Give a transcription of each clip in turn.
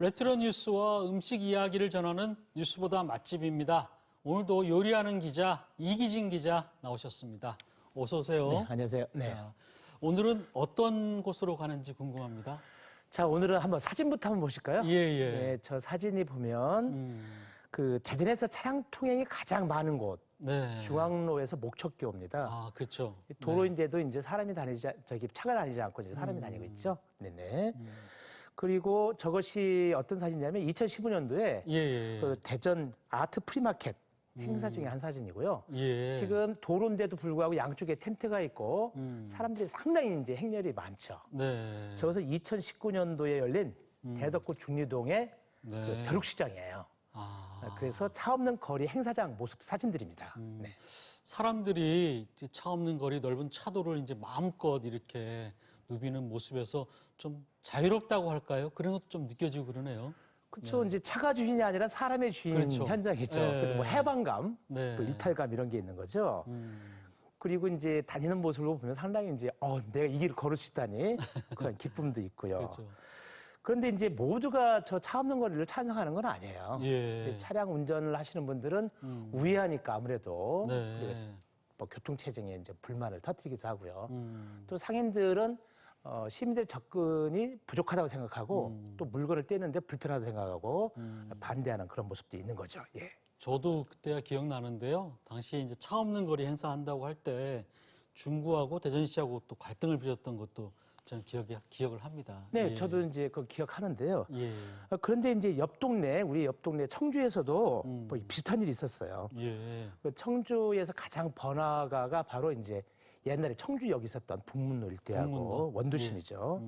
레트로 뉴스와 음식 이야기를 전하는 뉴스보다 맛집입니다. 오늘도 요리하는 기자 이기진 기자 나오셨습니다. 어서 오세요. 네, 안녕하세요. 네. 자, 오늘은 어떤 곳으로 가는지 궁금합니다. 자, 오늘은 한번 사진부터 한번 보실까요? 예, 예. 네, 저 사진이 보면 그 대전에서 차량 통행이 가장 많은 곳, 네. 중앙로에서 목척교입니다. 아, 그렇죠. 도로인데도 이제 사람이 다니지, 차가 다니지 않고 이제 사람이 다니고 있죠. 네네. 그리고 저것이 어떤 사진이냐면 2015년도에 예, 예. 그 대전 아트 프리마켓 행사 중에 한 사진이고요. 예. 지금 도로인데도 불구하고 양쪽에 텐트가 있고 사람들이 상당히 이제 행렬이 많죠. 네. 저것은 2019년도에 열린 대덕구 중리동의 네. 그 벼룩시장이에요. 아, 그래서 차 없는 거리 행사장 모습 사진들입니다. 네. 사람들이 이제 차 없는 거리 넓은 차도를 이제 마음껏 이렇게 누비는 모습에서 좀 자유롭다고 할까요? 그런 것도 좀 느껴지고 그러네요. 그렇죠. 이제 차가 주인이 아니라 사람의 주인 그렇죠. 현장이죠. 네. 그래서 뭐 해방감, 네. 또 이탈감 이런 게 있는 거죠. 그리고 이제 다니는 모습을 보면 상당히 이제 내가 이 길을 걸을 수 있다니 그런 기쁨도 있고요. 그렇죠. 그런데 이제 모두가 저 차 없는 거리를 찬성하는 건 아니에요. 예. 이제 차량 운전을 하시는 분들은 우회하니까 아무래도 네. 우리가 뭐 교통 체증에 이제 불만을 터뜨리기도 하고요. 또 상인들은 시민들 접근이 부족하다고 생각하고 또 물건을 떼는데 불편하다고 생각하고 반대하는 그런 모습도 있는 거죠. 예. 저도 그때가 기억나는데요. 당시에 이제 차 없는 거리 행사한다고 할 때 중구하고 대전시하고 또 갈등을 빚었던 것도 저는 기억을 합니다. 네, 예. 저도 이제 그거 기억하는데요. 예. 그런데 이제 우리 옆 동네 청주에서도 뭐 비슷한 일이 있었어요. 예. 그 청주에서 가장 번화가가 바로 이제 옛날에 청주역이 있었던 북문로 일대하고 북문로. 원도심이죠.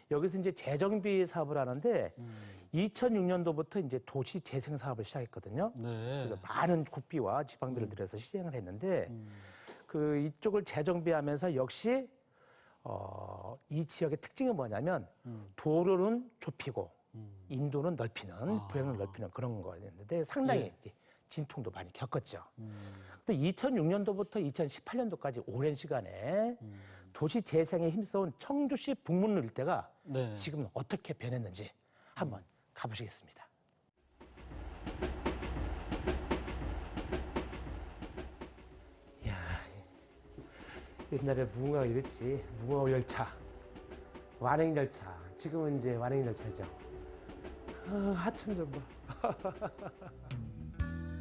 여기서 이제 재정비 사업을 하는데 2006년도부터 이제 도시 재생 사업을 시작했거든요. 네. 그래서 많은 국비와 지방들을 들여서 시행을 했는데 그 이쪽을 재정비하면서 역시 이 지역의 특징이 뭐냐면 도로는 좁히고 인도는 넓히는 부양을 넓히는 그런 거였는데 상당히 진통도 많이 겪었죠. 근데 2006년도부터 2018년도까지 오랜 시간에 도시 재생에 힘써온 청주시 북문로 일대가 네. 지금 어떻게 변했는지 한번 가보시겠습니다. 이야, 옛날에 무궁화가 이랬지. 무궁화 열차, 완행 열차. 지금은 이제 완행 열차죠. 하천 좀 봐.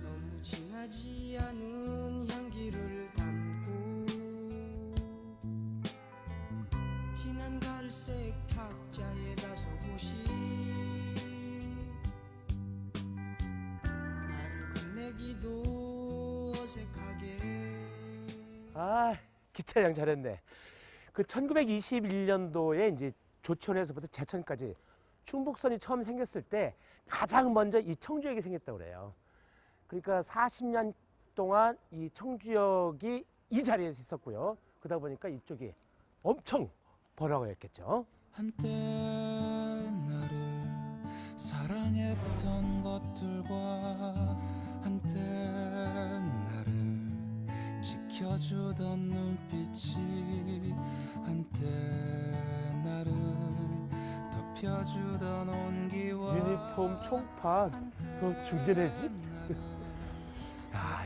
너무 진하지 않은 향기를 담고 진한 갈색 탁자에 다소곳이 나를 건네기도 어색하게 기차양 잘했네. 그 1921년도에 이제 조천에서부터 제천까지 충북선이 처음 생겼을 때 가장 먼저 이 청주역이 생겼다고 그래요. 그러니까 40년 동안 이 청주역이 이 자리에 있었고요. 그러다 보니까 이쪽이 엄청 번화가였겠죠. 한때 나를 사랑했던 것들과 한때 나를 지켜주던 눈빛이 한때 나를 덮여주던 온기와 유니폼, 총판, 중전해지?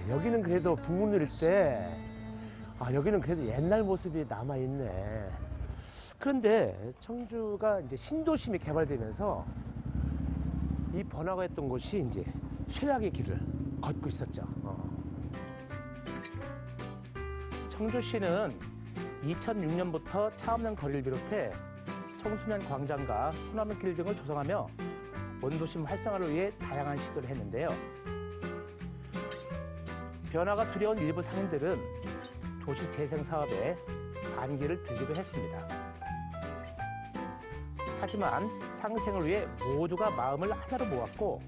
여기는 그래도 북문로일 때, 여기는 그래도 옛날 모습이 남아있네. 그런데 청주가 이제 신도심이 개발되면서 이 번화가였던 곳이 이제 쇠락의 길을 걷고 있었죠. 청주시는 2006년부터 차 없는 거리를 비롯해 청소년 광장과 소나무길 등을 조성하며 원도심 활성화를 위해 다양한 시도를 했는데요. 변화가 두려운 일부 상인들은 도시 재생 사업에 반기를 들기도 했습니다. 하지만 상생을 위해 모두가 마음을 하나로 모았고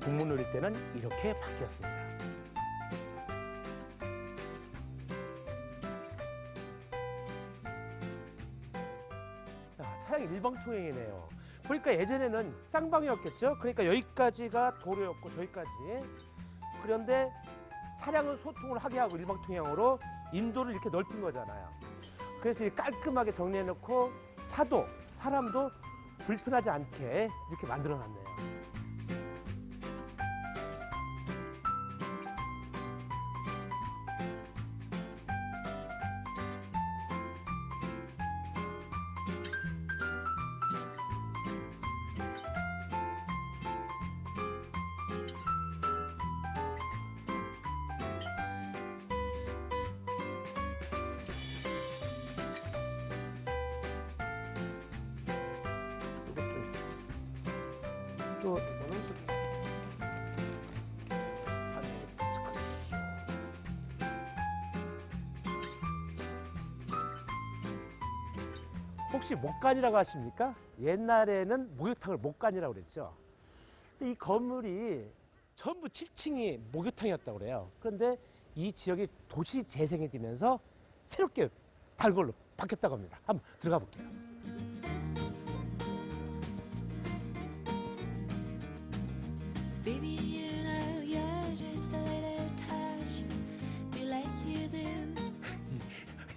북문로 일대는 이렇게 바뀌었습니다. 차량 일방통행이네요. 보니까 예전에는 쌍방이었겠죠. 그러니까 여기까지가 도로였고 저기까지. 그런데 차량은 소통을 하게 하고 일방통행으로 인도를 이렇게 넓힌 거잖아요. 그래서 깔끔하게 정리해놓고 차도 사람도 불편하지 않게 이렇게 만들어 놨네요. 또 이거는 저기 안에 디스크쇼. 혹시 목간이라고 하십니까? 옛날에는 목욕탕을 목간이라고 그랬죠. 근데 이 건물이 전부 7층이 목욕탕이었다고 그래요. 그런데 이 지역이 도시 재생이 되면서 새롭게 다른 걸로 바뀌었다고 합니다. 한번 들어가 볼게요. Baby, you know you're just a little touch me like you do.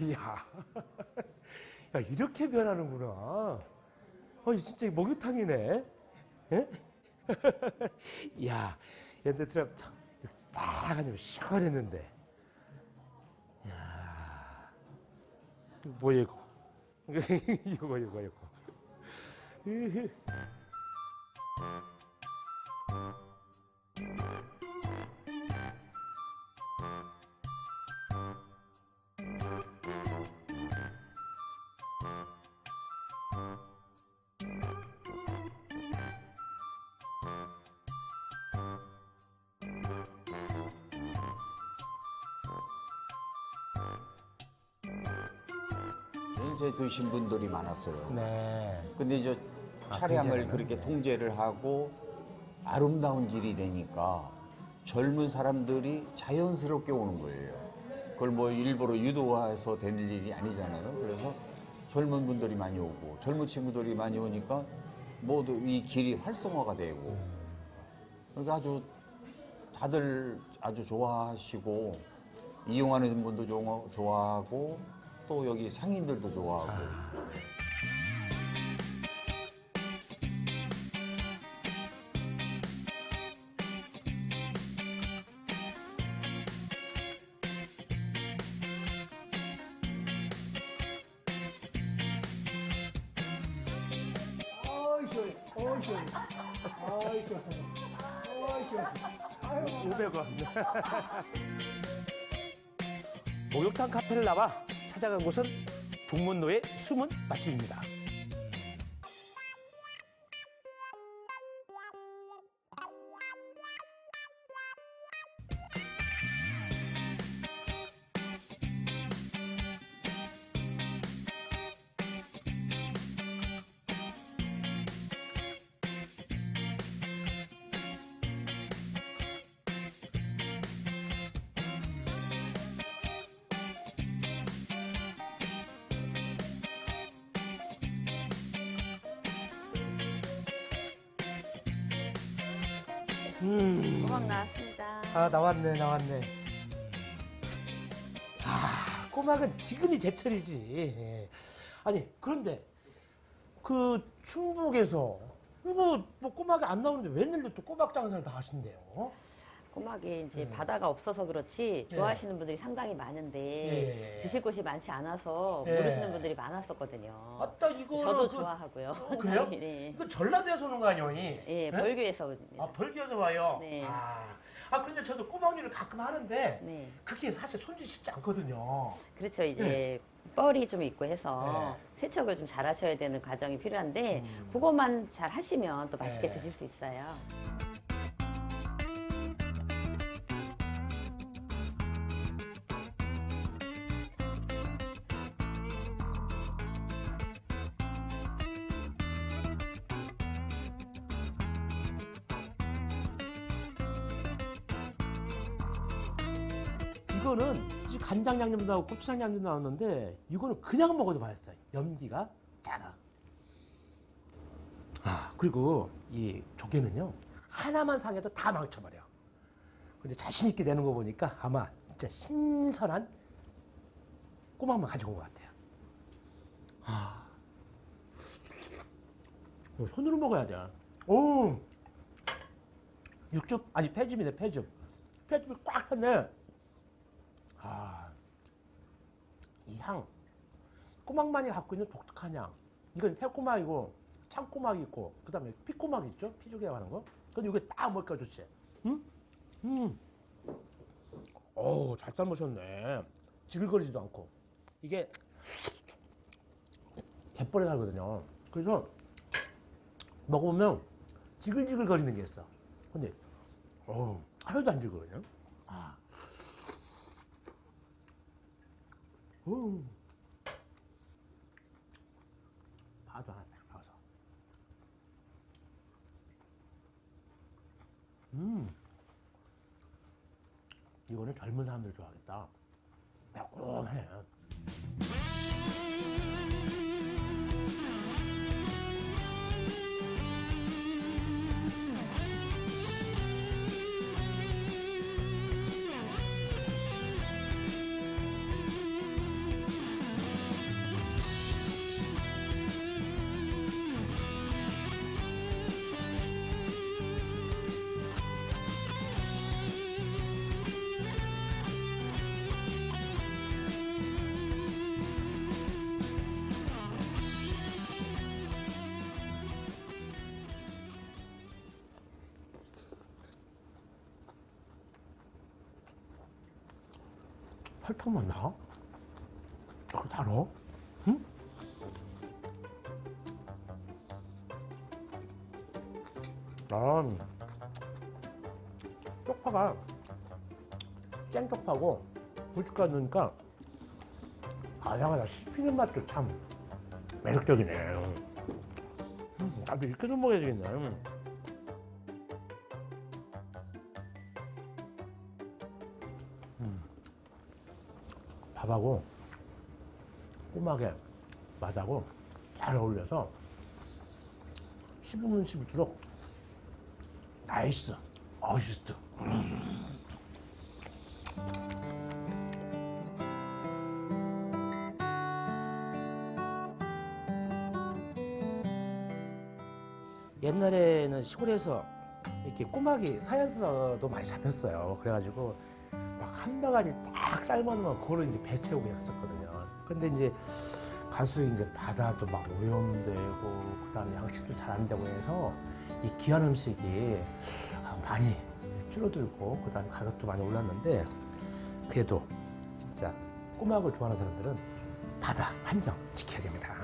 이야, 야, 이렇게 변하는구나. 진짜 목욕탕이네. 예? 이야, 옛날 들어 딱 하면 시원했는데. 이야, 이거 뭐야 이거? 이거. 연세 드신 분들이 많았어요. 네. 근데 이제 아, 차량을 이제는, 그렇게 네. 통제를 하고 아름다운 길이 되니까 젊은 사람들이 자연스럽게 오는 거예요. 그걸 뭐 일부러 유도해서 될 일이 아니잖아요. 그래서 젊은 분들이 많이 오고 젊은 친구들이 많이 오니까 모두 이 길이 활성화가 되고 그러니까 아주 다들 아주 좋아하시고 이용하는 분도 좋아하고 또 여기 상인들도 좋아하고 어이 시원해. 500원. 목욕탕 카페를 나와 찾아간 곳은 북문로의 숨은 맛집입니다. 꼬막 나왔습니다. 아, 나왔네. 아, 꼬막은 지금이 제철이지. 예. 아니, 그런데 그 충북에서 이거 뭐 꼬막이 안 나오는데 웬일로 또 꼬막 장사를 다 하신대요? 꼬막이 이제 바다가 없어서 그렇지 좋아하시는 분들이 상당히 많은데 예. 드실 곳이 많지 않아서 예. 모르시는 분들이 많았었거든요. 아따, 이거 저도 좋아하고요. 그래요? 네. 이거 전라도에서 오는 거 아니오? 예, 벌교에서 옵니다. 아, 벌교에서 와요? 네. 근데 저도 꼬막 요리를 가끔 하는데 네. 그게 사실 손질이 쉽지 않거든요. 그렇죠. 이제 뻘이 좀 있고 해서 네. 세척을 좀 잘 하셔야 되는 과정이 필요한데 그것만 잘 하시면 또 맛있게 네. 드실 수 있어요. 이거는 지금 간장 양념도 나오고 고추장 양념도 나왔는데 이거는 그냥 먹어도 맛있어요. 염기가 작아. 그리고 이 조개는요 하나만 상해도 다 망쳐버려. 근데 자신 있게 내는 거 보니까 아마 진짜 신선한 꼬막만 가지고 온 것 같아요. 이거 손으로 먹어야 돼. 오! 육즙? 아니, 폐즙이네, 폐즙. 폐즙이 꽉 찼네. 아, 이 향. 꼬막만이 갖고 있는 독특한 향. 이건 새꼬막이고, 참꼬막이 있고, 그 다음에 피꼬막 있죠? 피죽이라고 하는 거. 근데 이게 딱 먹기가 좋지. 어우, 잘 삶으셨네. 지글거리지도 않고. 이게 갯벌에 살거든요. 그래서 먹어보면 지글지글 거리는 게 있어. 근데, 하나도 안 지거든요. 아. 파도 하나 딱 넣어서. 이거는 젊은 사람들 좋아하겠다. 매콤해. 설탕 맞나? 그걸 다 넣어? 응? 쪽파가 생쪽파고 고춧가루 넣으니까 아삭아삭 씹히는 맛도 참 매력적이네. 나도 이렇게도 먹어야 되겠네. 밥하고 꼬막에 맛하고 잘 어울려서 씹으면 씹을수록 나이스, 어시스트. 옛날에는 시골에서 이렇게 꼬막이 사연서도 많이 잡혔어요. 그래가지고 막 한 바가지 딱 삶아놓으면 그거를 이제 배 채우고 했었거든요. 근데 이제 갈수록 이제 바다도 막 오염되고 그다음에 양식도 잘 안 되고 해서 이 귀한 음식이 많이 줄어들고 그다음에 가격도 많이 올랐는데 그래도 진짜 꼬막을 좋아하는 사람들은 바다 환경 지켜야 됩니다.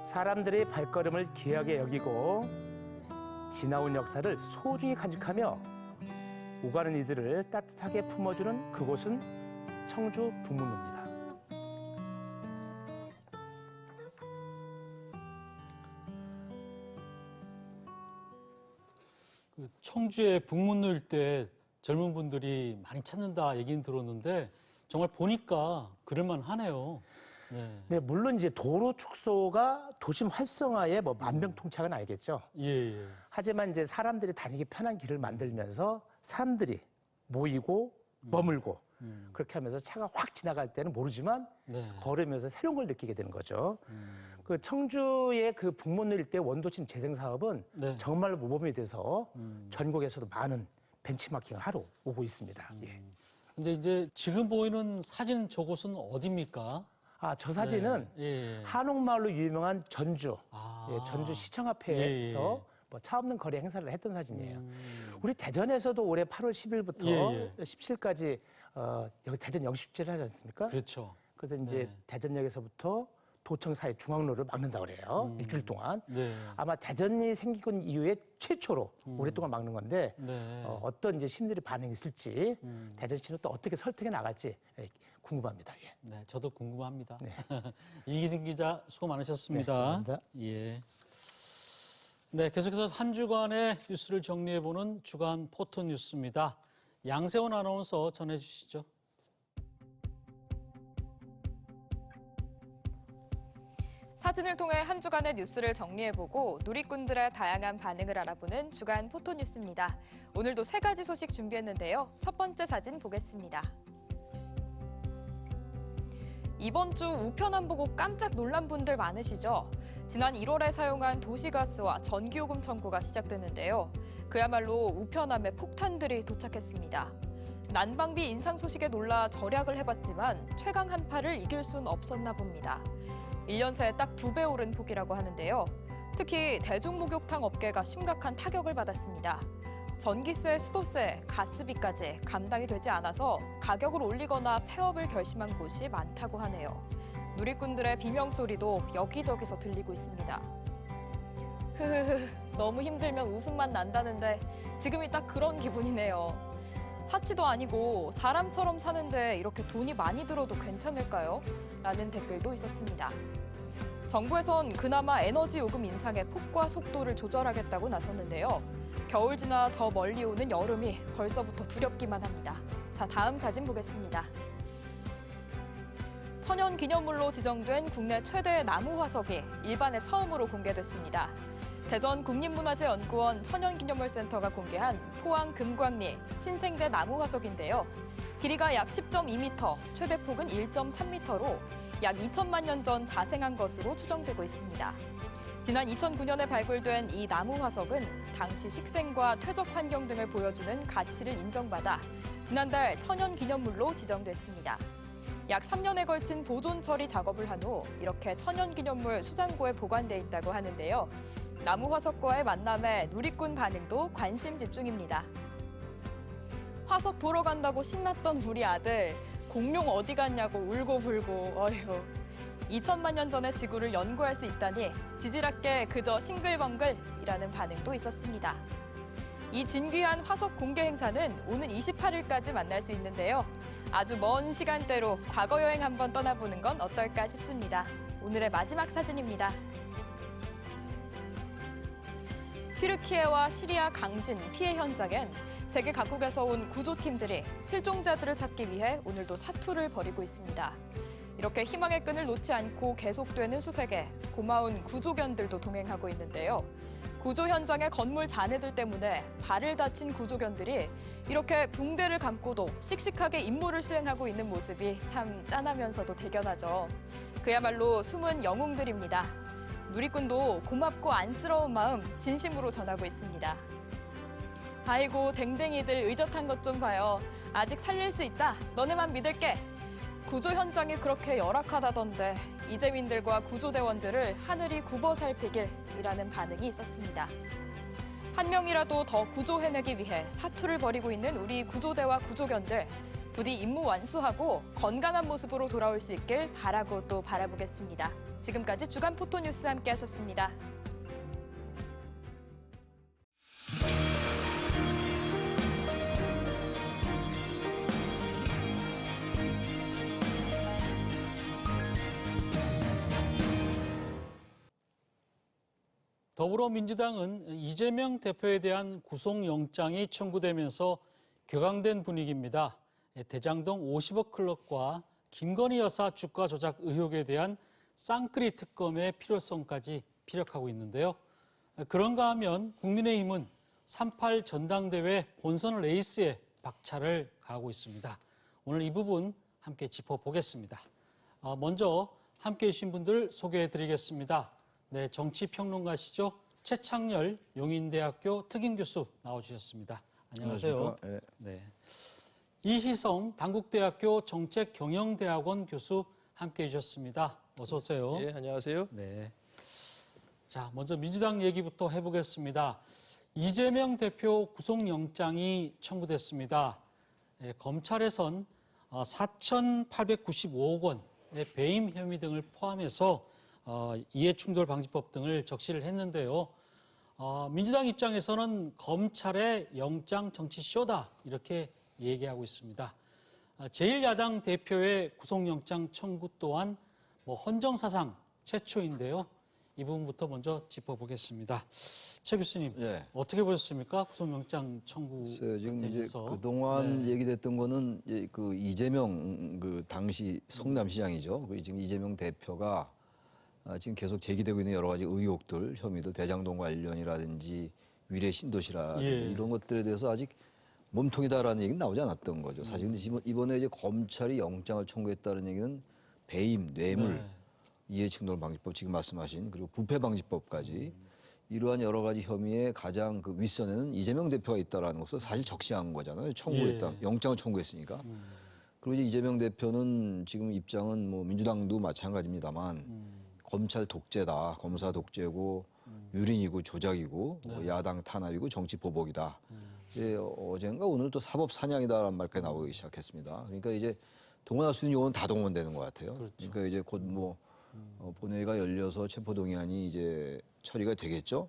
사람들의 발걸음을 귀하게 여기고 지나온 역사를 소중히 간직하며 오가는 이들을 따뜻하게 품어주는 그곳은 청주 북문로입니다. 그 청주의 북문로 일대 젊은 분들이 많이 찾는다 얘기는 들었는데 정말 보니까 그럴만 하네요. 네. 네, 물론 이제 도로 축소가 도심 활성화의 뭐 만병통치약은 아니겠죠. 예. 하지만 이제 사람들이 다니기 편한 길을 만들면서 사람들이 모이고 머물고 그렇게 하면서 차가 확 지나갈 때는 모르지만 네. 걸으면서 새로운 걸 느끼게 되는 거죠. 그 청주의 그 북문로 일대 원도심 재생 사업은 네. 정말로 모범이 돼서 전국에서도 많은 벤치마킹을 하러 오고 있습니다. 예. 근데 이제 지금 보이는 사진 저곳은 어디입니까? 아, 저 사진은 네. 예. 한옥마을로 유명한 전주, 아. 예, 전주 시청 앞에서 예. 뭐 차 없는 거리 행사를 했던 사진이에요. 우리 대전에서도 올해 8월 10일부터 예. 17일까지 여기 대전 영시축제를 하지 않습니까? 그렇죠. 그래서 이제 네. 대전역에서부터 도청 사이 중앙로를 막는다 그래요. 일주일 동안. 네. 아마 대전이 생기고 이후에 최초로 오랫동안 막는 건데 네. 어떤 이제 시민들의 반응이 있을지 대전시는 또 어떻게 설득해 나갈지 궁금합니다. 예. 네, 저도 궁금합니다. 네. 이기진 기자 수고 많으셨습니다. 네, 감사합니다. 예. 네, 계속해서 한 주간의 뉴스를 정리해보는 주간 포토 뉴스입니다. 양세원 아나운서 전해주시죠. 사진을 통해 한 주간의 뉴스를 정리해보고 누리꾼들의 다양한 반응을 알아보는 주간 포토뉴스입니다. 오늘도 3가지 소식 준비했는데요. 첫 번째 사진 보겠습니다. 이번 주 우편함 보고 깜짝 놀란 분들 많으시죠? 지난 1월에 사용한 도시가스와 전기요금 청구가 시작됐는데요. 그야말로 우편함에 폭탄들이 도착했습니다. 난방비 인상 소식에 놀라 절약을 해봤지만 최강 한파를 이길 순 없었나 봅니다. 1년 새에 딱 2배 오른 폭이라고 하는데요. 특히 대중목욕탕 업계가 심각한 타격을 받았습니다. 전기세, 수도세, 가스비까지 감당이 되지 않아서 가격을 올리거나 폐업을 결심한 곳이 많다고 하네요. 누리꾼들의 비명소리도 여기저기서 들리고 있습니다. 흐흐흐, 너무 힘들면 웃음만 난다는데 지금이 딱 그런 기분이네요. 사치도 아니고 사람처럼 사는데 이렇게 돈이 많이 들어도 괜찮을까요? 라는 댓글도 있었습니다. 정부에선 그나마 에너지 요금 인상의 폭과 속도를 조절하겠다고 나섰는데요. 겨울 지나 저 멀리 오는 여름이 벌써부터 두렵기만 합니다. 자, 다음 사진 보겠습니다. 천연기념물로 지정된 국내 최대의 나무 화석이 일반에 처음으로 공개됐습니다. 대전 국립문화재연구원 천연기념물센터가 공개한 포항 금광리 신생대 나무 화석인데요. 길이가 약 10.2m, 최대 폭은 1.3m로 약 2천만 년 전 자생한 것으로 추정되고 있습니다. 지난 2009년에 발굴된 이 나무 화석은 당시 식생과 퇴적 환경 등을 보여주는 가치를 인정받아 지난달 천연기념물로 지정됐습니다. 약 3년에 걸친 보존 처리 작업을 한 후 이렇게 천연기념물 수장고에 보관돼 있다고 하는데요. 나무 화석과의 만남에 누리꾼 반응도 관심 집중입니다. 화석 보러 간다고 신났던 우리 아들, 공룡 어디 갔냐고 울고불고, 어휴. 2천만 년 전의 지구를 연구할 수 있다니 지질학계 그저 싱글벙글이라는 반응도 있었습니다. 이 진귀한 화석 공개 행사는 오는 28일까지 만날 수 있는데요. 아주 먼 시간대로 과거 여행 한번 떠나보는 건 어떨까 싶습니다. 오늘의 마지막 사진입니다. 튀르키예와 시리아 강진 피해 현장엔 세계 각국에서 온 구조팀들이 실종자들을 찾기 위해 오늘도 사투를 벌이고 있습니다. 이렇게 희망의 끈을 놓지 않고 계속되는 수색에 고마운 구조견들도 동행하고 있는데요. 구조 현장의 건물 잔해들 때문에 발을 다친 구조견들이 이렇게 붕대를 감고도 씩씩하게 임무를 수행하고 있는 모습이 참 짠하면서도 대견하죠. 그야말로 숨은 영웅들입니다. 누리꾼도 고맙고 안쓰러운 마음 진심으로 전하고 있습니다. 아이고 댕댕이들 의젓한 것 좀 봐요. 아직 살릴 수 있다. 너네만 믿을게. 구조 현장이 그렇게 열악하다던데 이재민들과 구조대원들을 하늘이 굽어 살피길이라는 반응이 있었습니다. 한 명이라도 더 구조해내기 위해 사투를 벌이고 있는 우리 구조대와 구조견들 부디 임무 완수하고 건강한 모습으로 돌아올 수 있길 바라고 또 바라보겠습니다. 지금까지 주간 포토뉴스 함께하셨습니다. 더불어민주당은 이재명 대표에 대한 구속영장이 청구되면서 격앙된 분위기입니다. 대장동 50억 클럽과 김건희 여사 주가 조작 의혹에 대한 쌍끌이 특검의 필요성까지 피력하고 있는데요. 그런가 하면 국민의힘은 3.8 전당대회 본선 레이스에 박차를 가하고 있습니다. 오늘 이 부분 함께 짚어보겠습니다. 먼저 함께해 주신 분들 소개해드리겠습니다. 네, 정치평론가시죠. 최창렬 용인대학교 특임교수 나와주셨습니다. 안녕하세요. 네. 네. 이희성 단국대학교 정책경영대학원 교수 함께해 주셨습니다. 어서 오세요. 예, 안녕하세요. 네. 자, 먼저 민주당 얘기부터 해보겠습니다. 이재명 대표 구속영장이 청구됐습니다. 검찰에선 4,895억 원의 배임 혐의 등을 포함해서 이해충돌방지법 등을 적시를 했는데요. 민주당 입장에서는 검찰의 영장 정치 쇼다 이렇게 얘기하고 있습니다. 제1야당 대표의 구속영장 청구 또한 헌정사상 최초인데요. 이 부분부터 먼저 짚어보겠습니다. 최 교수님, 예. 어떻게 보셨습니까? 구속영장 청구 지금 이제 대해서. 그동안 얘기됐던 거는 그 이재명 그 당시 성남시장이죠. 지금 이재명 대표가 지금 계속 제기되고 있는 여러 가지 의혹들, 혐의들, 대장동 관련이라든지 위례 신도시라든지 예. 이런 것들에 대해서 아직 몸통이다라는 얘기는 나오지 않았던 거죠. 사실 근데 이번에 이제 검찰이 영장을 청구했다는 얘기는 배임, 뇌물, 네. 이해충돌방지법 지금 말씀하신 그리고 부패방지법까지 이러한 여러 가지 혐의의 가장 그 윗선에는 이재명 대표가 있다라는 것을 사실 적시한 거잖아요. 청구했다, 예. 영장을 청구했으니까. 그리고 이제 이재명 대표는 지금 입장은 뭐 민주당도 마찬가지입니다만 검찰 독재다, 검사 독재고 유린이고 조작이고 뭐 야당 탄압이고 정치 보복이다. 이제 어젠가 오늘 또 사법 사냥이다라는 말까지 나오기 시작했습니다. 그러니까 이제 동원할 수 있는 요원은 다 동원되는 것 같아요. 그렇죠. 그러니까 이제 곧 뭐 본회의가 열려서 체포동의안이 이제 처리가 되겠죠.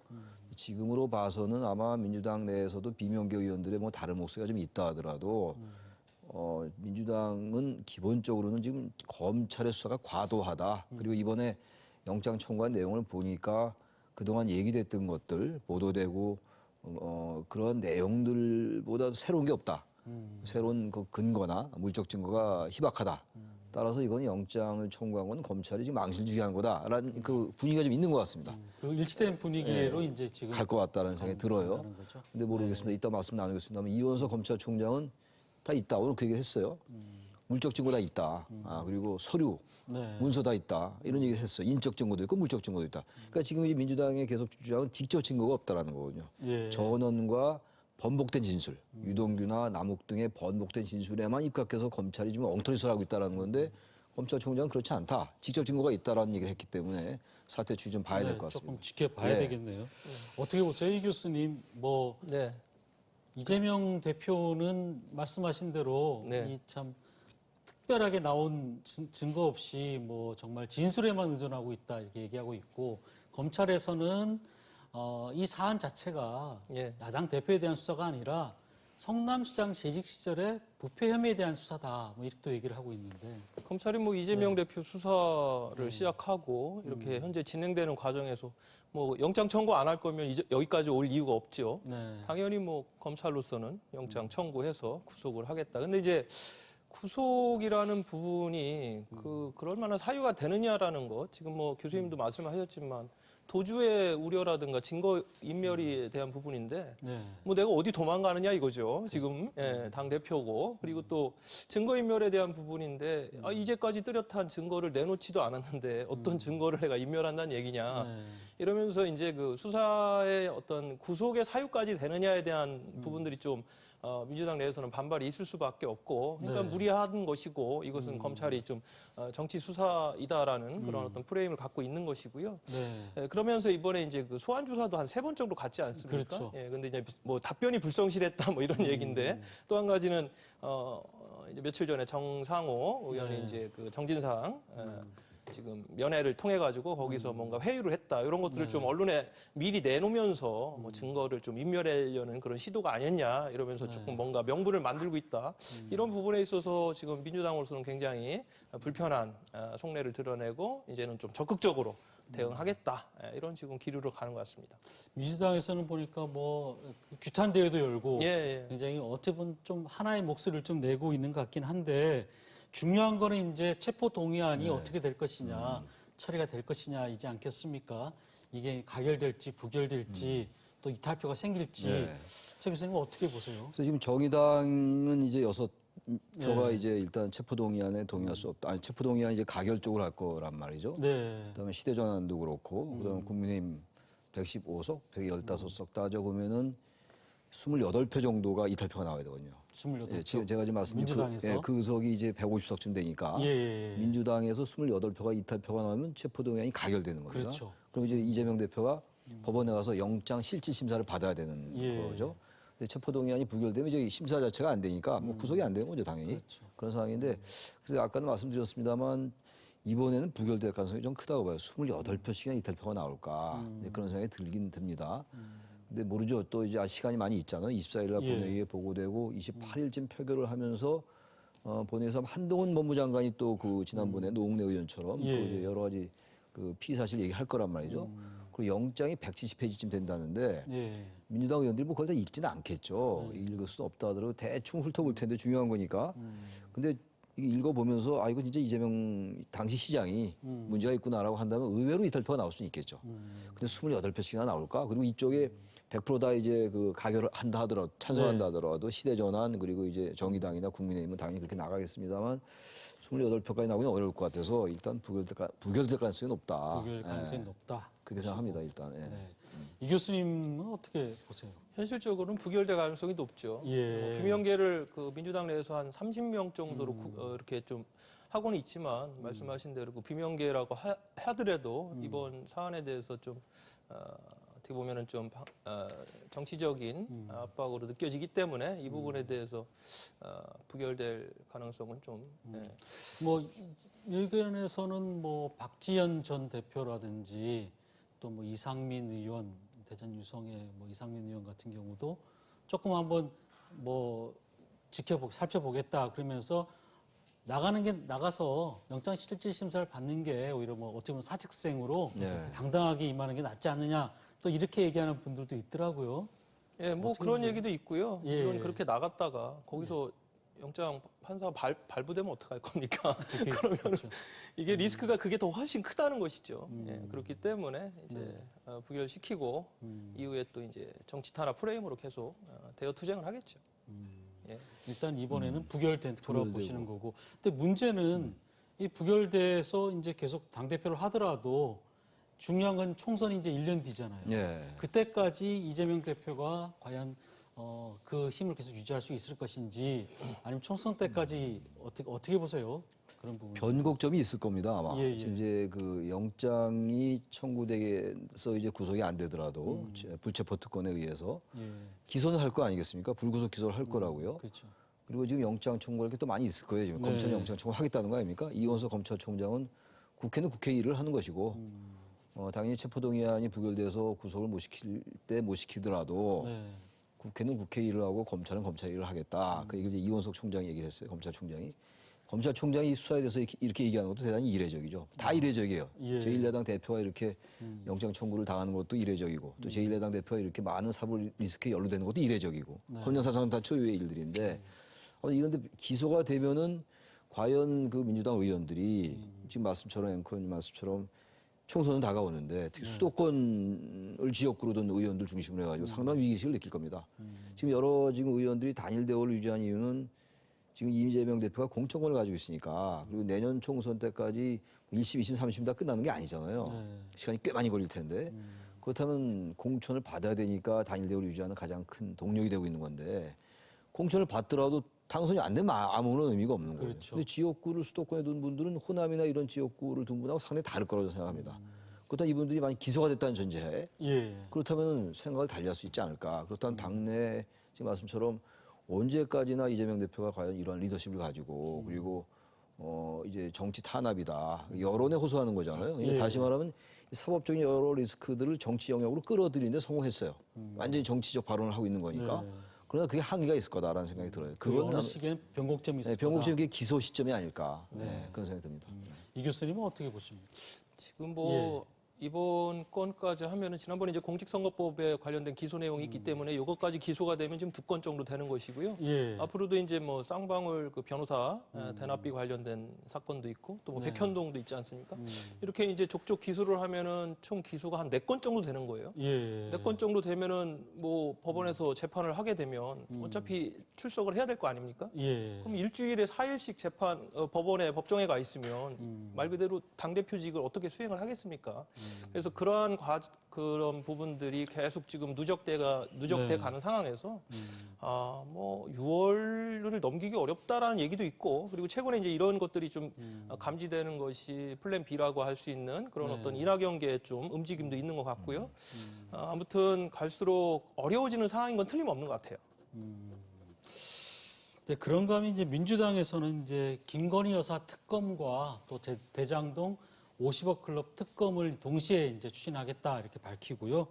지금으로 봐서는 아마 민주당 내에서도 비명계 의원들의 뭐 다른 목소리가 좀 있다 하더라도 민주당은 기본적으로는 지금 검찰의 수사가 과도하다. 그리고 이번에 영장 청구한 내용을 보니까 그동안 얘기됐던 것들 보도되고 그런 내용들보다 새로운 게 없다. 새로운 그 근거나 물적 증거가 희박하다. 따라서 이건 영장을 청구한 건 검찰이 지금 망실주의한 거다라는 그 분위기가 좀 있는 것 같습니다. 그 일치된 분위기로 이제 지금 갈 것 같다는 생각이 들어요. 간다는 거죠. 근데 모르겠습니다. 이따 말씀 나누겠습니다만 이원석 검찰총장은 다 있다. 오늘 그 얘기 했어요. 물적 증거 다 있다. 그리고 서류, 네. 문서 다 있다. 이런 얘기를 했어요. 인적 증거도 있고 물적 증거도 있다. 그러니까 지금 이 민주당의 계속 주장은 직접 증거가 없다라는 거거든요. 예. 전원과 번복된 진술, 유동규나 남욱 등의 번복된 진술에만 입각해서 검찰이 지금 엉터리를 하고 있다는 건데 검찰총장은 그렇지 않다. 직접 증거가 있다라는 얘기를 했기 때문에 사태 추이 좀 봐야 될 것 같습니다. 조금 지켜봐야 네. 되겠네요. 어떻게 보세요, 이 교수님? 뭐 네. 이재명 대표는 말씀하신 대로 네. 이 참 특별하게 나온 증거 없이 뭐 정말 진술에만 의존하고 있다 이렇게 얘기하고 있고 검찰에서는 이 사안 자체가 예. 야당 대표에 대한 수사가 아니라 성남시장 재직 시절의 부패 혐의에 대한 수사다 뭐 이렇게 또 얘기를 하고 있는데 검찰이 뭐 이재명 대표 수사를 시작하고 이렇게 현재 진행되는 과정에서 뭐 영장 청구 안 할 거면 이제 여기까지 올 이유가 없죠. 네. 당연히 뭐 검찰로서는 영장 청구해서 구속을 하겠다. 근데 이제 구속이라는 부분이 그럴 만한 사유가 되느냐라는 것 지금 뭐 교수님도 말씀하셨지만 도주의 우려라든가 증거 인멸에 대한 부분인데 네. 뭐 내가 어디 도망가느냐 이거죠. 지금 당 대표고 그리고 또 증거 인멸에 대한 부분인데 이제까지 뚜렷한 증거를 내놓지도 않았는데 어떤 증거를 내가 인멸한다는 얘기냐 네. 이러면서 이제 그 수사의 어떤 구속의 사유까지 되느냐에 대한 부분들이 좀 민주당 내에서는 반발이 있을 수밖에 없고 그러니까 네. 무리한 것이고 이것은 검찰이 좀 정치 수사이다라는 그런 어떤 프레임을 갖고 있는 것이고요. 네. 그러면서 이번에 이제 그 소환 조사도 한 3번 정도 갔지 않습니까? 그렇죠. 예, 근데 이제 뭐 답변이 불성실했다 뭐 이런 얘기인데 또 한 가지는 이제 며칠 전에 정상호 의원이 네. 이제 그 정진상 지금 면회를 통해 가지고 거기서 뭔가 회유를 했다 이런 것들을 좀 언론에 미리 내놓으면서 뭐 증거를 좀 인멸하려는 그런 시도가 아니었냐 이러면서 조금 뭔가 명분을 만들고 있다 이런 부분에 있어서 지금 민주당으로서는 굉장히 불편한 속내를 드러내고 이제는 좀 적극적으로 대응하겠다 이런 지금 기류로 가는 것 같습니다. 민주당에서는 보니까 뭐 규탄 대회도 열고 예, 예. 굉장히 어떻게 보면 좀 하나의 목소리를 좀 내고 있는 것 같긴 한데 중요한 거는 이제 체포 동의안이 어떻게 될 것이냐, 처리가 될 것이냐이지 않겠습니까? 이게 가결될지 부결될지 또 이탈표가 생길지 최 교수님 어떻게 보세요? 그래서 지금 정의당은 이제 6표가 이제 일단 체포동의안에 동의할 수 없다. 아니 체포동의안 이제 가결적으로 할 거란 말이죠. 네. 그다음에 시대전환도 그렇고 그다음에 국민의힘 115석, 115석 따져 보면은 28표 정도가 이탈표가 나와야 되거든요. 28표. 예, 지금 제가 지금 말씀드린 민주당에서? 그 의석이 이제 150석쯤 되니까 예. 민주당에서 28표가 이탈표가 나오면 체포동의안이 가결되는 겁니다. 그렇죠. 그럼 이제 이재명 대표가 법원에 가서 영장 실질 심사를 받아야 되는 예. 거죠. 근데 체포동의안이 부결되면 이제 심사 자체가 안 되니까 뭐 구속이 안 되는 거죠, 당연히. 그렇죠. 그런 상황인데 그래서 아까도 말씀드렸습니다만 이번에는 부결될 가능성이 좀 크다고 봐요. 28표씩이나 이탈표가 나올까 이제 그런 생각이 들긴 듭니다. 근데 모르죠. 또 이제 시간이 많이 있잖아요. 24일 날 예. 본회의에 보고되고 28일쯤 표결을 하면서 본회의에서 한동훈 법무장관이 또 그 지난번에 노웅래 의원처럼 예. 그 이제 여러 가지 그 피의 사실 얘기할 거란 말이죠. 그리고 영장이 170페이지쯤 된다는데 예. 민주당 의원들이 뭐 그걸 다 읽지는 않겠죠. 읽을 수 없다 하더라도 대충 훑어볼 텐데 중요한 거니까. 근데 이게 읽어보면서 아 이거 진짜 이재명 당시 시장이 문제가 있구나라고 한다면 의외로 이탈표가 나올 수는 있겠죠. 근데 28표씩이나 나올까? 그리고 이쪽에 100%다 이제 그 가결을 한다 하더라도 찬성한다 하더라도 시대전환 그리고 이제 정의당이나 국민의힘은 당연히 그렇게 나가겠습니다만 28표까지 나오기는 어려울 것 같아서 일단 부결될 가능성이 높다. 부결 가능성이 높다. 그렇게 생각합니다 일단. 예. 네. 이 교수님은 어떻게 보세요? 현실적으로는 부결될 가능성이 높죠. 예. 비명계를 그 민주당 내에서 한 30명 정도로 이렇게 좀 하고는 있지만 말씀하신 대로 그 비명계라고 하더라도 이번 사안에 대해서 좀 어떻게 보면은 좀 정치적인 압박으로 느껴지기 때문에 이 부분에 대해서 부결될 가능성은 좀 네. 뭐 의견에서는 뭐 박지원 전 대표라든지 또 뭐 이상민 의원 대전 유성의 뭐 이상민 의원 같은 경우도 조금 한번 뭐 살펴보겠다 그러면서 나가서 영장실질심사를 받는 게 오히려 뭐 어떻게 보면 사직생으로 네. 당당하게 임하는 게 낫지 않느냐 또 이렇게 얘기하는 분들도 있더라고요. 예, 뭐 어떻게 그런 보세요? 얘기도 있고요. 예. 물론 그렇게 나갔다가 거기서 영장 판사가 발부되면 어떡할 겁니까? 그러면 그렇죠. 이게 리스크가 그게 더 훨씬 크다는 것이죠. 예, 그렇기 때문에 이제 부결시키고 이후에 또 이제 정치 탄압 프레임으로 계속 대여 투쟁을 하겠죠. 예. 일단 이번에는 부결된 거라고 부결되고. 보시는 거고. 근데 문제는 이 부결돼서 이제 계속 당대표를 하더라도 중요한 건 총선이 이제 1년 뒤잖아요. 예. 그때까지 이재명 대표가 과연 그 힘을 계속 유지할 수 있을 것인지 아니면 총선 때까지 어떻게 보세요? 그런 부분. 변곡점이 있을 겁니다 아마. 예, 예. 지금 이제 그 영장이 청구돼서 이제 구속이 안 되더라도 불체포 특권에 의해서 예. 기소는 할 거 아니겠습니까? 불구속 기소를 할 거라고요. 그렇죠. 그리고 지금 영장 청구할 게 또 많이 있을 거예요. 지금 네. 검찰 영장 청구하겠다는 거 아닙니까? 이원석 검찰총장은 국회는 국회 일을 하는 것이고 당연히 체포동의안이 부결돼서 구속을 못 시킬 때 못 시키더라도 네. 국회는 국회 일을 하고 검찰은 검찰 일을 하겠다. 그 얘기 이제 이원석 총장이 얘기를 했어요. 검찰총장이. 검찰총장이 수사에 대해서 이렇게 얘기하는 것도 대단히 이례적이죠. 다 이례적이에요. 예. 제1야당 대표가 이렇게 영장 청구를 당하는 것도 이례적이고 또 제1야당 대표가 이렇게 많은 사법 리스크에 연루되는 것도 이례적이고 헌정사상은 다 초유의 일들인데 이런데 기소가 되면은 과연 그 민주당 의원들이 지금 말씀처럼 앵커님 말씀처럼 총선은 다가오는데 특히 수도권을 지역구로 둔 의원들 중심으로 해가지고 상당한 위기의식을 느낄 겁니다. 지금 여러 지금 의원들이 단일 대우를 유지한 이유는 지금 이재명 대표가 공천권을 가지고 있으니까 그리고 내년 총선 때까지 1심, 2심, 3심 다 끝나는 게 아니잖아요. 시간이 꽤 많이 걸릴 텐데 그렇다면 공천을 받아야 되니까 단일 대우를 유지하는 가장 큰 동력이 되고 있는 건데 공천을 받더라도 당선이 안 되면 아무런 의미가 없는 거예요. 그렇죠. 근데 지역구를 수도권에 둔 분들은 호남이나 이런 지역구를 둔 분하고 상당히 다를 거라고 생각합니다. 그렇다면 이분들이 만약 기소가 됐다는 전제하에 예. 그렇다면 생각을 달리할 수 있지 않을까. 그렇다면 당내 지금 말씀처럼 언제까지나 이재명 대표가 과연 이러한 리더십을 가지고 그리고 이제 정치 탄압이다. 여론에 호소하는 거잖아요. 그러니까 예. 다시 말하면 사법적인 여러 리스크들을 정치 영역으로 끌어들이는데 성공했어요. 완전히 정치적 발언을 하고 있는 거니까. 네. 그러나 그게 한계가 있을 거다라는 생각이 들어요. 그건 그건 어느 시기에는 변곡점이 있을 네, 거다. 변곡점이 그게 기소 시점이 아닐까. 네, 그런 생각이 듭니다. 이 교수님은 어떻게 보십니까? 지금 뭐 이번 건까지 하면은 지난번에 이제 공직선거법에 관련된 기소 내용이 있기 때문에 이것까지 기소가 되면 지금 2건 정도 되는 것이고요. 예. 앞으로도 이제 뭐 쌍방울 그 변호사 대납비 관련된 사건도 있고 또 뭐 백현동도 있지 않습니까? 이렇게 이제 족족 기소를 하면은 총 기소가 한 4건 정도 되는 거예요. 예. 4건 정도 되면은 뭐 법원에서 재판을 하게 되면 어차피 출석을 해야 될 거 아닙니까? 예. 그럼 일주일에 4일씩 재판 법원에 법정에 가 있으면 말 그대로 당 대표직을 어떻게 수행을 하겠습니까? 그래서 그러한 그런 부분들이 계속 지금 누적돼 가는 상황에서 뭐 6월을 넘기기 어렵다라는 얘기도 있고 그리고 최근에 이제 이런 것들이 좀 감지되는 것이 플랜 B라고 할 수 있는 그런 어떤 이낙연계의 좀 움직임도 있는 것 같고요. 아무튼 갈수록 어려워지는 상황인 건 틀림없는 것 같아요. 네, 그런가 하면 이제 민주당에서는 이제 김건희 여사 특검과 또 대장동 50억 클럽 특검을 동시에 이제 추진하겠다 이렇게 밝히고요.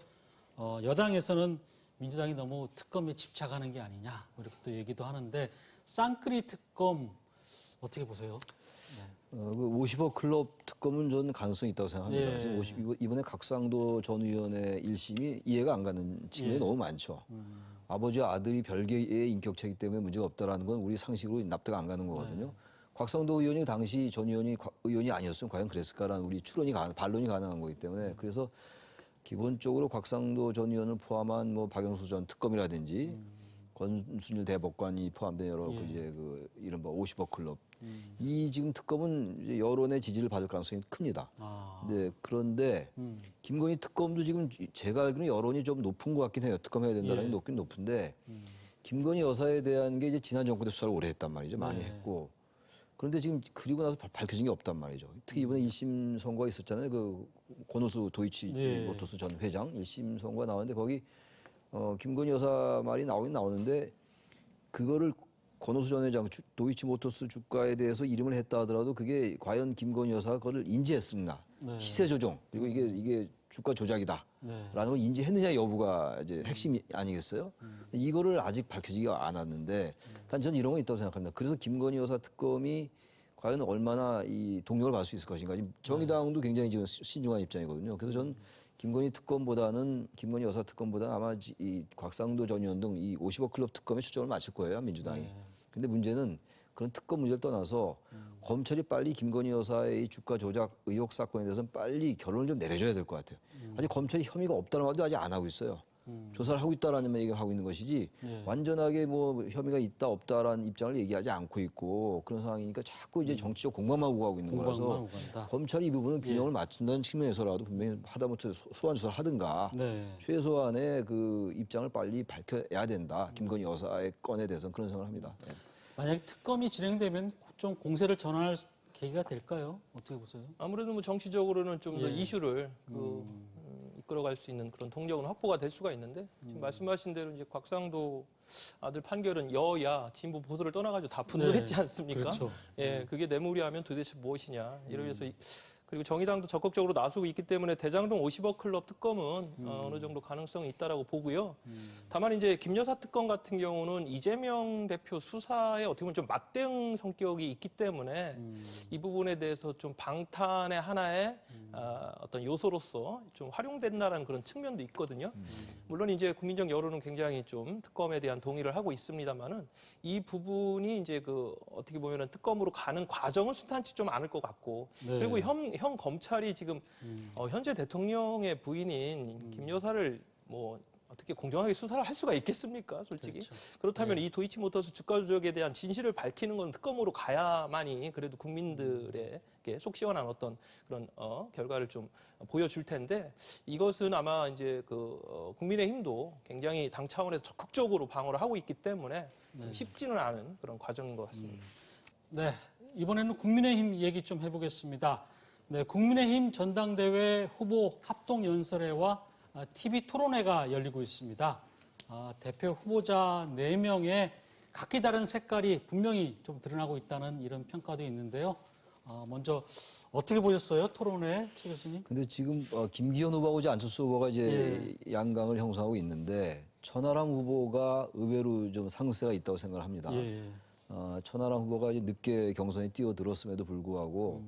여당에서는 민주당이 너무 특검에 집착하는 게 아니냐 이렇게 또 얘기도 하는데 쌍끌이 특검 어떻게 보세요? 그 50억 클럽 특검은 저는 가능성이 있다고 생각합니다. 예. 그래서 이번에 각상도 전 의원의 1심이 이해가 안 가는 측면이 너무 많죠. 아버지와 아들이 별개의 인격체이기 때문에 문제가 없다라는 건 우리 상식으로 납득 안 가는 거거든요. 곽상도 의원이 당시 전 의원이 의원이 아니었으면 과연 그랬을까라는 우리 반론이 가능한 거기 때문에 그래서 기본적으로 곽상도 전 의원을 포함한 뭐 박영수 전 특검이라든지 권순일 대법관이 포함된 여러 그 이제 그 이른바 50억 클럽 이 지금 특검은 이제 여론의 지지를 받을 가능성이 큽니다. 네, 그런데 김건희 특검도 지금 제가 알기로는 여론이 좀 높은 것 같긴 해요. 특검해야 된다는 게 높긴 높은데 김건희 여사에 대한 게 이제 지난 정권 때 수사를 오래 했단 말이죠. 많이 했고. 그런데 지금 그리고 나서 밝혀진 게 없단 말이죠. 특히 이번에 1심 선고가 있었잖아요. 그 권오수 도이치 모터스 전 회장 1심 선고가 나왔는데 거기 김건희 여사 말이 나오긴 나오는데 그거를 권오수 전 회장 도이치 모터스 주가에 대해서 이름을 했다 하더라도 그게 과연 김건희 여사가 그걸 인지했었나 시세 조정 그리고 이게 주가 조작이다 라는 걸 인지했느냐 여부가 이제 핵심이 아니겠어요? 이거를 아직 밝혀지기가 않았는데 단 저는 이런 건 있다고 생각합니다. 그래서 김건희 여사 특검이 과연 얼마나 이 동력을 받을 수 있을 것인가. 지금 정의당도 굉장히 지금 신중한 입장이거든요. 그래서 저는 김건희 여사 특검보다는 아마 이 곽상도 전 의원 등 이 50억 클럽 특검에 초점을 맞출 거예요, 민주당이. 근데 문제는 그런 특검 문제를 떠나서 검찰이 빨리 김건희 여사의 주가 조작 의혹 사건에 대해서는 빨리 결론을 좀 내려줘야 될 것 같아요. 아직 검찰이 혐의가 없다는 말도 아직 안 하고 있어요. 조사를 하고 있다라는 얘기를 하고 있는 것이지 완전하게 뭐 혐의가 있다 없다라는 입장을 얘기하지 않고 있고 그런 상황이니까 자꾸 이제 정치적 공방만 오가고 있는 거라서 검찰이 이 부분은 균형을 맞춘다는 측면에서라도 분명히 하다못해 소환 조사를 하든가 최소한의 그 입장을 빨리 밝혀야 된다. 김건희 여사의 건에 대해서는 그런 생각을 합니다. 네. 만약에 특검이 진행되면 좀 공세를 전환할 계기가 될까요? 어떻게 보세요? 아무래도 뭐 정치적으로는 좀 더 이슈를 이끌어갈 수 있는 그런 동력은 확보가 될 수가 있는데 지금 말씀하신 대로 이제 곽상도 아들 판결은 여야 진보 보수를 떠나가지고 다 분노했지 않습니까? 그렇죠. 예, 그게 뇌물이하면 도대체 무엇이냐 이러면서 그리고 정의당도 적극적으로 나서고 있기 때문에 대장동 50억 클럽 특검은 어느 정도 가능성이 있다라고 보고요. 다만 이제 김 여사 특검 같은 경우는 이재명 대표 수사에 어떻게 보면 좀 맞대응 성격이 있기 때문에 이 부분에 대해서 좀 방탄의 하나의 어떤 요소로서 좀 활용된다라는 그런 측면도 있거든요. 물론 이제 국민적 여론은 굉장히 좀 특검에 대한 동의를 하고 있습니다만은 이 부분이 이제 그 어떻게 보면은 특검으로 가는 과정은 순탄치 좀 않을 것 같고 그리고 현 검찰이 지금 현재 대통령의 부인인 김 여사를 뭐 어떻게 공정하게 수사를 할 수가 있겠습니까, 솔직히? 그렇다면 이 도이치모터스 주가 조작에 대한 진실을 밝히는 건 특검으로 가야만이 그래도 국민들에게 속 시원한 어떤 그런 결과를 좀 보여줄 텐데 이것은 아마 이제 그 국민의힘도 굉장히 당 차원에서 적극적으로 방어를 하고 있기 때문에 좀 쉽지는 않은 그런 과정인 것 같습니다. 네, 이번에는 국민의힘 얘기 좀 해보겠습니다. 네, 국민의힘 전당대회 후보 합동연설회와 TV 토론회가 열리고 있습니다. 대표 후보자 4명의 각기 다른 색깔이 분명히 좀 드러나고 있다는 이런 평가도 있는데요. 먼저 어떻게 보셨어요? 토론회, 최 교수님? 근데 지금 김기현 후보하고 이제 안철수 후보가 이제 양강을 형성하고 있는데 천하람 후보가 의외로 좀 상세가 있다고 생각을 합니다. 천하람 후보가 이제 늦게 경선에 뛰어들었음에도 불구하고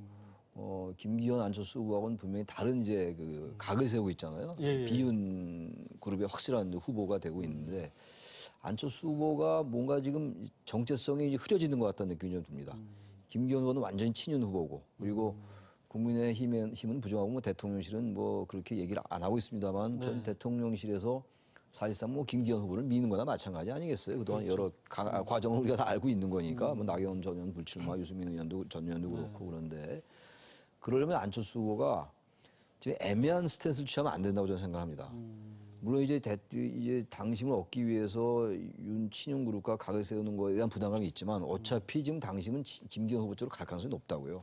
김기현 안철수 후보하고는 분명히 다른 이제 그 각을 세우고 있잖아요. 비윤 그룹의 확실한 후보가 되고 있는데 안철수 후보가 뭔가 지금 정체성이 흐려지는 것 같다는 느낌이 좀 듭니다. 김기현 후보는 완전히 친윤 후보고 그리고 국민의힘은 부정하고 뭐 대통령실은 뭐 그렇게 얘기를 안 하고 있습니다만 전 대통령실에서 사실상 뭐 김기현 후보를 미는 거나 마찬가지 아니겠어요. 그동안 여러 과정을 우리가 다 알고 있는 거니까 뭐 나경원 전 의원 불출마, 유승민 의원도 전 의원도 그렇고 그런데 그러려면 안철수 후보가 지금 애매한 스탠스를 취하면 안 된다고 저는 생각합니다. 물론 이제 당심을 얻기 위해서 친윤 그룹과 각을 세우는 거에 대한 부담감이 있지만 어차피 지금 당심은 김기현 후보 쪽으로 갈 가능성이 높다고요.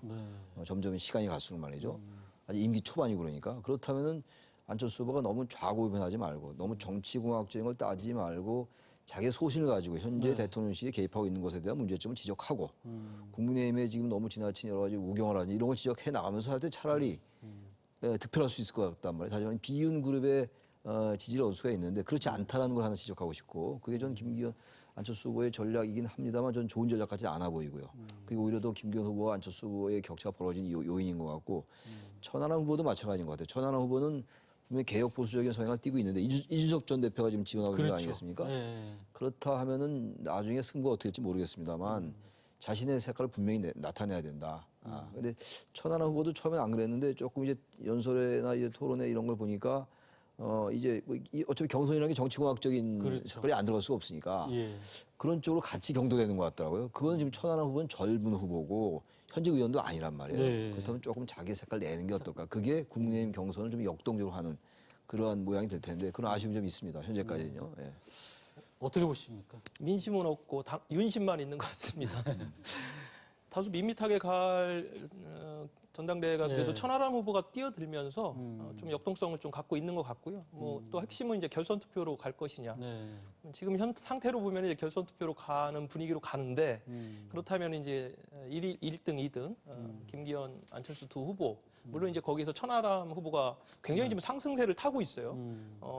점점 시간이 갈수록 말이죠. 아직 임기 초반이고 그러니까. 그렇다면은 안철수 후보가 너무 좌고우면하지 말고 너무 정치공학적인 걸 따지지 말고 자기의 소신을 가지고 현재 대통령실이 개입하고 있는 것에 대한 문제점을 지적하고 국민의힘에 지금 너무 지나친 여러 가지 우경을 하지 이런 걸 지적해 나가면서 할 때 차라리 득표할 수 있을 것 같단 말이에요. 하지만 비윤 그룹의 지지를 얻을 수가 있는데 그렇지 않다라는 걸 하나 지적하고 싶고 그게 전 김기현 안철수 후보의 전략이긴 합니다만 전 좋은 전략 같지 않아 보이고요. 그리고 오히려 더 김기현 후보와 안철수 후보의 격차가 벌어진 요인인 것 같고 천하람 후보도 마찬가지인 것 같아요. 천하람 후보는 분명히 개혁 보수적인 성향을 띠고 있는데 이준석 전 대표가 지금 지원하고 있는 거 아니겠습니까? 그렇다 하면은 나중에 승부가 어떻게 될지 모르겠습니다만 자신의 색깔을 분명히 나타내야 된다. 근데 천하람 후보도 처음엔 안 그랬는데 조금 이제 연설회나 이제 토론회 이런 걸 보니까 이제 뭐 어차피 경선이라는 게 정치공학적인 그렇죠. 색깔이 안 들어갈 수가 없으니까 예. 그런 쪽으로 같이 경도되는 것 같더라고요. 그건 지금 천하람 후보는 젊은 후보고 현직 의원도 아니란 말이에요. 네. 그렇다면 조금 자기 색깔 내는 게 어떨까. 그게 국민의힘 경선을 좀 역동적으로 하는 그러한 모양이 될 텐데 그런 아쉬움이 좀 있습니다. 현재까지는요. 예. 어떻게 보십니까? 민심은 없고 윤심만 있는 것 같습니다. 다소 밋밋하게 갈 전당대회가 그래도 예. 천하람 후보가 뛰어들면서 좀 역동성을 좀 갖고 있는 것 같고요. 뭐 또 핵심은 이제 결선 투표로 갈 것이냐. 네. 지금 현 상태로 보면 이제 결선 투표로 가는 분위기로 가는데 그렇다면 이제 1등, 2등 김기현, 안철수 두 후보 물론 이제 거기서 천하람 후보가 굉장히 지금 상승세를 타고 있어요.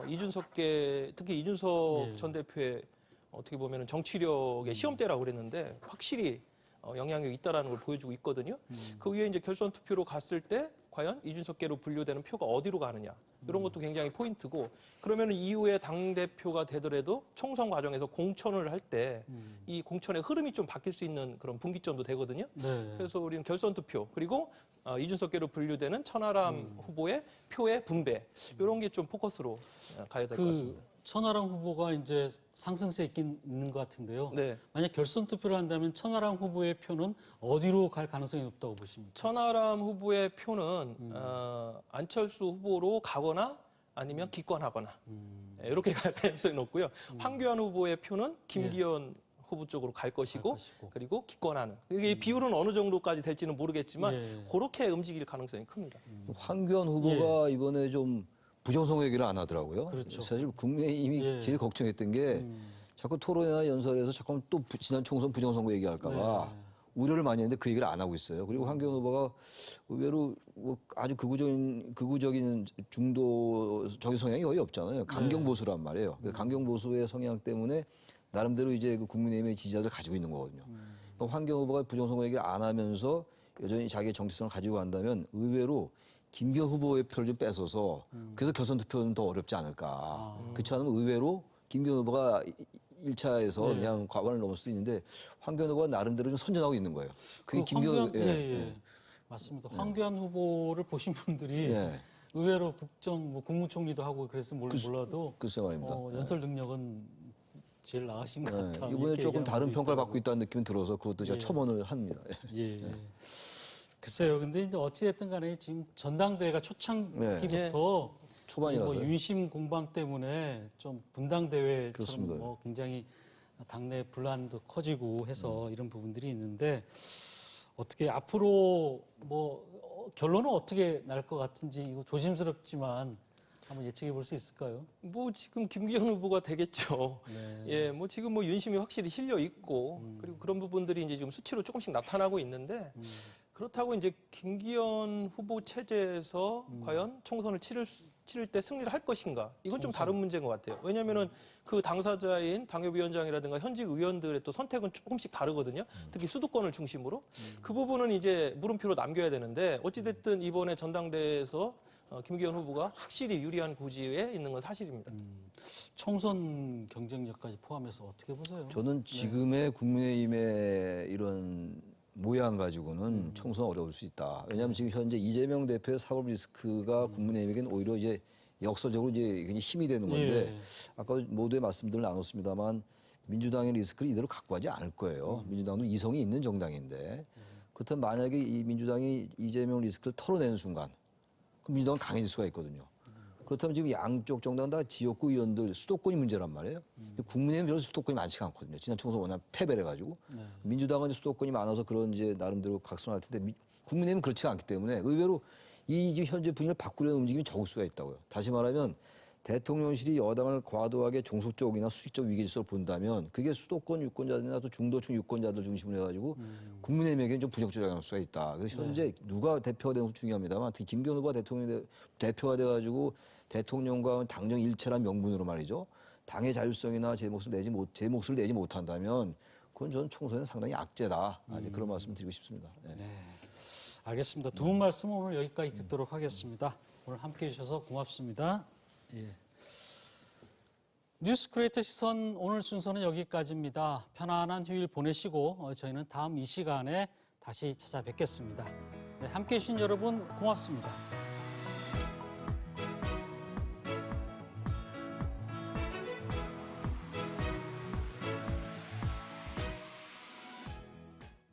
이준석계 특히 이준석 예. 전 대표의 어떻게 보면 정치력의 시험대라고 그랬는데 확실히 영향력이 있다라는 걸 보여주고 있거든요. 그 위에 이제 결선 투표로 갔을 때 과연 이준석계로 분류되는 표가 어디로 가느냐 이런 것도 굉장히 포인트고 그러면 이후에 당 대표가 되더라도 총선 과정에서 공천을 할 때 이 공천의 흐름이 좀 바뀔 수 있는 그런 분기점도 되거든요. 네. 그래서 우리는 결선 투표 그리고 이준석계로 분류되는 천하람 후보의 표의 분배 이런 게 좀 포커스로 가야 될 것 같습니다. 천하람 후보가 이제 상승세 있는 것 같은데요. 네. 만약 결선 투표를 한다면 천하람 후보의 표는 어디로 갈 가능성이 높다고 보십니까? 천하람 후보의 표는 안철수 후보로 가거나 아니면 기권하거나 이렇게 갈 가능성이 높고요. 황교안 후보의 표는 김기현 후보 쪽으로 갈 것이고 그리고 기권하는. 이게 비율은 어느 정도까지 될지는 모르겠지만 그렇게 움직일 가능성이 큽니다. 황교안 후보가 이번에 좀 부정선거 얘기를 안 하더라고요. 그렇죠. 사실 국민의힘이 제일 걱정했던 게 자꾸 토론회나 연설에서 자꾸 또 지난 총선 부정선거 얘기할까 봐 우려를 많이 했는데 그 얘기를 안 하고 있어요. 그리고 황교안 후보가 의외로 뭐 아주 극우적인 중도적인 성향이 거의 없잖아요. 강경보수란 말이에요. 강경보수의 성향 때문에 나름대로 이제 그 국민의힘의 지지자들 가지고 있는 거거든요. 그러니까 황교안 후보가 부정선거 얘기를 안 하면서 여전히 자기의 정치성을 가지고 간다면 의외로 김기현 후보의 표를 좀 뺏어서 그래서 결선 투표는 더 어렵지 않을까. 그렇지 않으면 의외로 김기현 후보가 1차에서 그냥 과반을 넘을 수도 있는데 황교안 후보가 나름대로 좀 선전하고 있는 거예요. 그게 김기현 맞습니다. 황교안 후보를 보신 분들이 의외로 국정 국무총리도 하고 그래서 몰라도 글쎄 말입니다. 연설 능력은 제일 나으신 것 같아요. 이번에 조금 다른 평가를 받고 있다는 느낌이 들어서 그것도 제가 첨언을 합니다. 글쎄요. 근데 이제 어찌됐든 간에 지금 전당대회가 초창기부터 초반이라서 뭐 윤심 공방 때문에 좀 분당대회처럼 뭐 굉장히 당내 분란도 커지고 해서 이런 부분들이 있는데 어떻게 앞으로 뭐 결론은 어떻게 날 것 같은지 이거 조심스럽지만 한번 예측해 볼 수 있을까요? 뭐 지금 김기현 후보가 되겠죠. 예, 뭐 지금 뭐 윤심이 확실히 실려 있고 그리고 그런 부분들이 이제 지금 수치로 조금씩 나타나고 있는데 그렇다고 이제 김기현 후보 체제에서 과연 총선을 치를 때 승리를 할 것인가? 이건 좀 다른 문제인 것 같아요. 왜냐하면은 그 당사자인 당협위원장이라든가 현직 의원들의 또 선택은 조금씩 다르거든요. 특히 수도권을 중심으로. 그 부분은 이제 물음표로 남겨야 되는데 어찌됐든 이번에 전당대회에서 김기현 후보가 확실히 유리한 고지에 있는 건 사실입니다. 총선 경쟁력까지 포함해서 어떻게 보세요? 저는 지금의 국민의힘의 이런 모양 가지고는 총선 어려울 수 있다. 왜냐하면 지금 현재 이재명 대표의 사법 리스크가 국민의힘에게는 오히려 이제 역설적으로 이제 굉장히 힘이 되는 건데 아까 모두의 말씀들을 나눴습니다만 민주당의 리스크를 이대로 갖고 가지 않을 거예요. 민주당도 이성이 있는 정당인데 그렇다면 만약에 이 민주당이 이재명 리스크를 털어내는 순간 그럼 민주당은 강해질 수가 있거든요. 그렇다면 지금 양쪽 정당 다 지역구 의원들 수도권이 문제란 말이에요. 국민의힘은 별로 수도권이 많지가 않거든요. 지난 총선 워낙 패배를 해가지고 민주당은 수도권이 많아서 그런 이제 나름대로 각성할 텐데 국민의힘은 그렇지가 않기 때문에 의외로 이 지금 현재 분위기를 바꾸려는 움직임이 적을 수가 있다고요. 다시 말하면 대통령실이 여당을 과도하게 종속적이나 수직적 위기질서로 본다면 그게 수도권 유권자들이나 또 중도층 유권자들 중심으로 해가지고 국민의힘에게는 좀 부정적 영향일 수가 있다. 그래서 현재 누가 대표가 되는 것도 중요합니다만 특히 김기현 후보가 대표가 돼가지고 대통령과 당정 일체란 명분으로 말이죠. 당의 자율성이나 제 몫을 내지 못한다면 그건 저는 총선에 상당히 악재다. 아직 그런 말씀을 드리고 싶습니다. 알겠습니다. 두 분 말씀 오늘 여기까지 듣도록 하겠습니다. 오늘 함께해 주셔서 고맙습니다. 뉴스 크리에이터 시선 오늘 순서는 여기까지입니다. 편안한 휴일 보내시고 저희는 다음 이 시간에 다시 찾아뵙겠습니다. 네, 함께해 주신 여러분 고맙습니다.